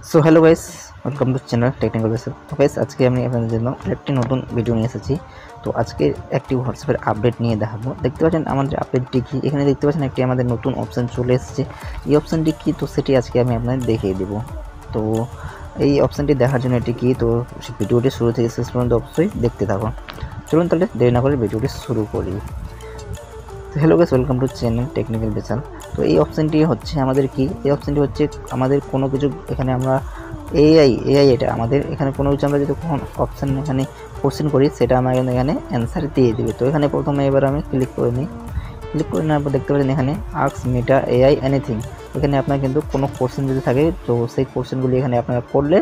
So hello guys, welcome to channel technical basic. তো guys, আজকে আমি আপনাদের জন্য একটি নতুন ভিডিও নিয়ে এসেছি। তো আজকে একটি হোয়াটসঅ্যাপের আপডেট নিয়ে দেখাবো। দেখতে পাচ্ছেন আমাদের আপডেটটি কি, এখানে দেখতে পাচ্ছেন একটি আমাদের নতুন অপশান চলে এসেছে। এই অপশানটি কি, তো সেটি আজকে আমি আপনাদের দেখিয়ে দেবো। তো এই অপশানটি দেখার জন্য এটি কি, তো ভিডিওটি শুরু থেকে শেষ পর্যন্ত অবশ্যই দেখতে থাকুন। চলুন তাহলে দেরি না করে ভিডিওটি শুরু করি। তো hello guys, welcome to channel technical basal. তো এই অপশানটি হচ্ছে আমাদের কি, এই অপশানটি হচ্ছে আমাদের কোনো কিছু এখানে আমরা এআই এটা আমাদের এখানে কোনো কিছু আমরা যদি কোনো অপশান এখানে কোশ্চেন করি, সেটা আমার এখানে অ্যান্সার দিয়ে দেবে। তো এখানে প্রথমে এবার আমি ক্লিক করে নিই। ক্লিক করে নেওয়ার পর দেখতে পাচ্ছেন এখানে আস্ক মেটা এআই এনিথিং। এখানে আপনার কিন্তু কোনো কোশ্চেন যদি থাকে, তো সেই কোশ্চেনগুলি এখানে আপনারা করলে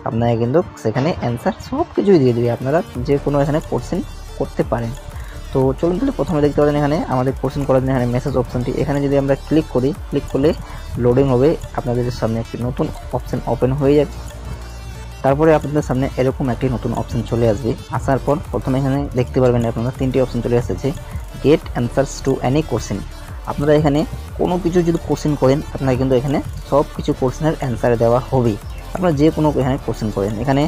আপনারা কিন্তু সেখানে অ্যান্সার সব কিছুই দিয়ে দেবে। আপনারা যে কোনো এখানে কোশ্চেন করতে পারেন। তো চলুন তাহলে প্রথমে দেখতে পাচ্ছেন এখানে আমাদের কোশ্চেন করার জন্য এখানে মেসেজ অপশানটি, এখানে যদি আমরা ক্লিক করি, ক্লিক করলে লোডিং হবে, আপনাদের সামনে একটি নতুন অপশান ওপেন হয়ে যাবে। তারপরে আপনাদের সামনে এরকম একটি নতুন অপশান চলে আসবে। আসার পর প্রথমে এখানে দেখতে পারবেন আপনারা তিনটি অপশান চলে এসেছে। Get answers to any question. আপনারা এখানে কোনো কিছু যদি কোশ্চেন করেন, আপনারা কিন্তু এখানে সব কিছু কোশ্চেনের অ্যান্সার দেওয়া হবে। আপনারা যে কোনো এখানে কোশ্চেন করেন, এখানে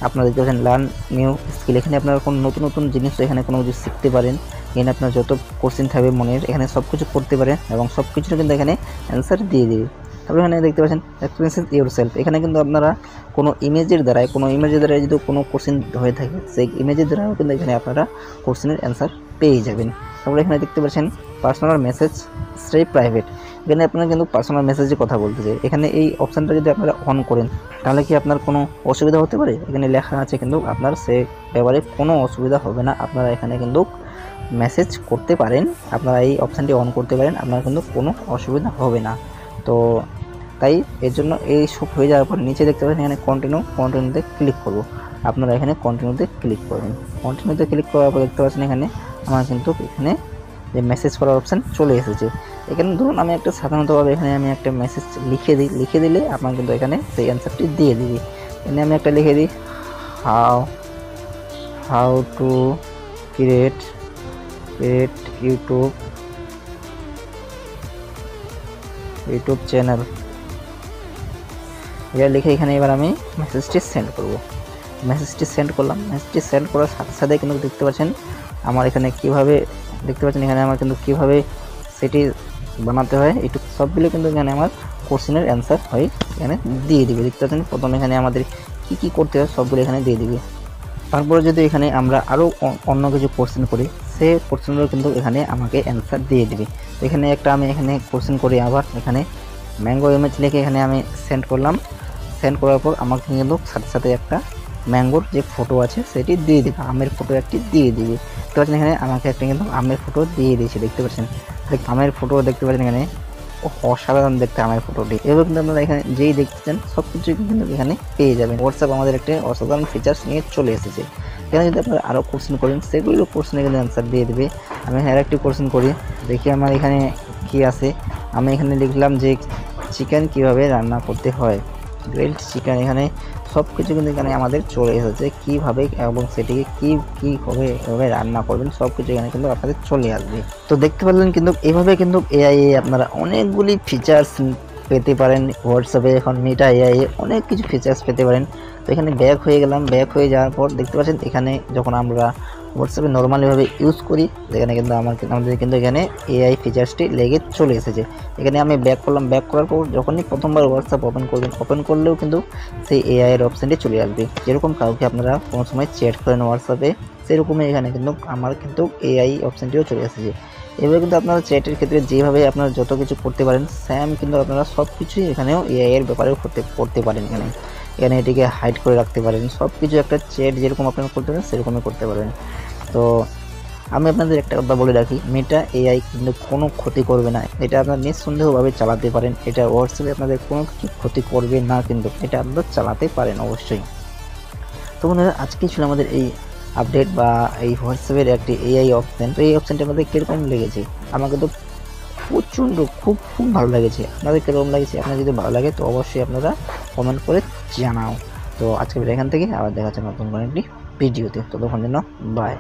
আপনারা দেখতে পাচ্ছেন লার্ন নিউ স্কিল, এখানে আপনারা কোনো নতুন নতুন জিনিস এখানে কোনো কিছু শিখতে পারেন। এখানে আপনার যত কোশ্চেন থাকবে মনের, এখানে সব কিছু করতে পারেন এবং সব কিছুর কিন্তু এখানে অ্যান্সার দিয়ে দেবে। তারপরে এখানে দেখতে পাচ্ছেন এক্সপিরিয়েন্স ইউর সেলফ, এখানে কিন্তু আপনারা কোনো ইমেজের দ্বারাই যদি কোনো কোশ্চেন হয়ে থাকে, সেই ইমেজের দ্বারাও কিন্তু এখানে আপনারা কোশ্চেনের অ্যান্সার পেয়ে যাবেন। তারপরে এখানে দেখতে পাচ্ছেন পার্সোনাল মেসেজ স্টে প্রাইভেট, এখানে আপনারা কিন্তু পার্সোনাল মেসেজে কথা বলতে চাই। এখানে এই অপশানটা যদি আপনারা অন করেন, তাহলে কি আপনার কোনো অসুবিধা হতে পারে? এখানে লেখা আছে কিন্তু আপনার সে ব্যাপারে কোনো অসুবিধা হবে না। আপনারা এখানে কিন্তু মেসেজ করতে পারেন, আপনারা এই অপশানটি অন করতে পারেন, আপনার কিন্তু কোনো অসুবিধা হবে না। তো তাই এর জন্য এই সব হয়ে যাওয়ার পর নিচে দেখতে পাচ্ছেন এখানে কন্টিনিউতে ক্লিক করব। আপনারা এখানে কন্টিনিউতে ক্লিক করবেন। কন্টিনিউতে ক্লিক করার পর দেখতে পাচ্ছেন এখানে আমার কিন্তু এখানে যে মেসেজ করার অপশান চলে এসেছে। এখানে ধরুন আমি একটা সাধারণতভাবে এখানে আমি একটা মেসেজ লিখে দিলে আপনার কিন্তু এখানে সেই অ্যান্সারটি দিয়ে দিবি। এখানে আমি একটা লিখে দিই, how to create YouTube channel, এটা লিখে এখানে এবার আমি মেসেজটি সেন্ড করব। মেসেজটি সেন্ড করলাম। মেসেজটি সেন্ড করার সাথে সাথে কিন্তু দেখতে পাচ্ছেন আমার এখানে কীভাবে এখানে আমার কিন্তু কীভাবে সেটি বানাতে হয়, এইটুকু সবগুলো কিন্তু এখানে আমার কোশ্চেনের অ্যান্সার হয়ে এখানে দিয়ে দিবে। দেখতে পাচ্ছেন প্রথমে এখানে আমাদের কী করতে হয় সবগুলো এখানে দিয়ে দিবে। তারপরে যদি এখানে আমরা আরও অন্য কিছু কোশ্চেন করি, সে কোশ্চেনগুলো কিন্তু এখানে আমাকে অ্যান্সার দিয়ে দিবে। তো এখানে একটা আমি এখানে কোশ্চেন করি, আবার এখানে ম্যাঙ্গো ইমেজ লিখে এখানে আমি সেন্ড করলাম। সেন্ড করার পর আমাকে কিন্তু সাথে সাথে একটা ম্যাঙ্গোর যে ফটো আছে সেটি দিয়ে দিবে, আমের ফটো একটি দিয়ে দিবে। দেখতে পাচ্ছেন এখানে আমাকে একটা কিন্তু আমের ফটো দিয়ে দিয়েছে। দেখতে পাচ্ছেন আমের ফটো দেখতে পাচ্ছেন এখানে অসাধারণ দেখতে আমের ফটোটি। এবার কিন্তু আপনারা এখানে যেই দেখতেছেন সব কিছু কিন্তু এখানে পেয়ে যাবেন। হোয়াটসঅ্যাপ আমাদের একটা অসাধারণ ফিচার্স নিয়ে চলে এসেছে। এখানে যদি আপনারা আরও কোশ্চেন করেন, সেগুলো কোশ্চেনে কিন্তু অ্যান্সার দিয়ে দেবে। আমি এখানে আরেকটি কোশ্চেন করি, দেখি আমার এখানে কি আছে। আমি এখানে লিখলাম যে চিকেন কিভাবে রান্না করতে হয়, গ্রিলড চিকেন। এখানে সব কিছু কিন্তু এখানে আমাদের চলে এসেছে, কীভাবে এবং সেটিকে কীভাবে রান্না করবেন সব কিছু এখানে কিন্তু আপনাদের চলে আসবে। তো দেখতে পারলেন কিন্তু এভাবে কিন্তু এআই আপনারা অনেকগুলি ফিচার্স পেতে পারেন। হোয়াটসঅ্যাপে এখন মেটা এআই অনেক কিছু ফিচার্স পেতে পারেন। তো এখানে ব্যাক হয়ে গেলাম। ব্যাক হয়ে যাওয়ার পর দেখতে পাচ্ছেন এখানে যখন আমরা হোয়াটসঅ্যাপে নর্মালিভাবে ইউজ করি, এখানে কিন্তু আমাদের কিন্তু এখানে এআই ফিচার্সটি লেগে চলে এসেছে। এখানে আমি ব্যাক করলাম। ব্যাক করার পর যখনই প্রথমবার হোয়াটসঅ্যাপ ওপেন করবেন, ওপেন করলেও কিন্তু সেই এআই এর অপশানটি চলে আসবে। যেরকম কাউকে আপনারা কোনো সময় চ্যাট করেন হোয়াটসঅ্যাপে, সেরকমই এখানে কিন্তু আমার কিন্তু এআই অপশানটিও চলে এসেছে। এভাবে কিন্তু আপনারা চ্যাটের ক্ষেত্রে যেভাবে আপনারা যত কিছু করতে পারেন, সেম কিন্তু আপনারা সব কিছুই এখানেও এআই এর ব্যাপারেও করতে পারেন। এখানে এটিকে হাইড করে রাখতে পারেন, সব কিছু একটা চ্যাট যেরকম আপনারা করতে পারেন সেরকমই করতে পারবেন। তো আমি আপনাদের একটা কথা বলে রাখি, মেটা এআই কিন্তু কোনো ক্ষতি করবে না। এটা আপনারা নিঃসন্দেহভাবে চালাতে পারেন। এটা হোয়াটসঅ্যাপে আপনাদের কোনো কিছু ক্ষতি করবে না, কিন্তু এটা আপনারা চালাতে পারেন অবশ্যই। তো বন্ধুরা, আজকে ছিল আমাদের এই আপডেট বা এই হোয়াটসঅ্যাপের একটি এআই অপশান। তো এই অপশানটি আমাদের কীরকম লেগেছে? আমাকে তো প্রচণ্ড খুব ভালো লেগেছে। আপনাদের কীরকম লাগছে? আপনার যদি ভালো লাগে তো অবশ্যই আপনারা কমেন্ট করে জানাও। তো আজকে এখান থেকে আবার দেখা যাচ্ছে নতুন কোনো একটি ভিডিওতে। ততক্ষণ জন্য বাই।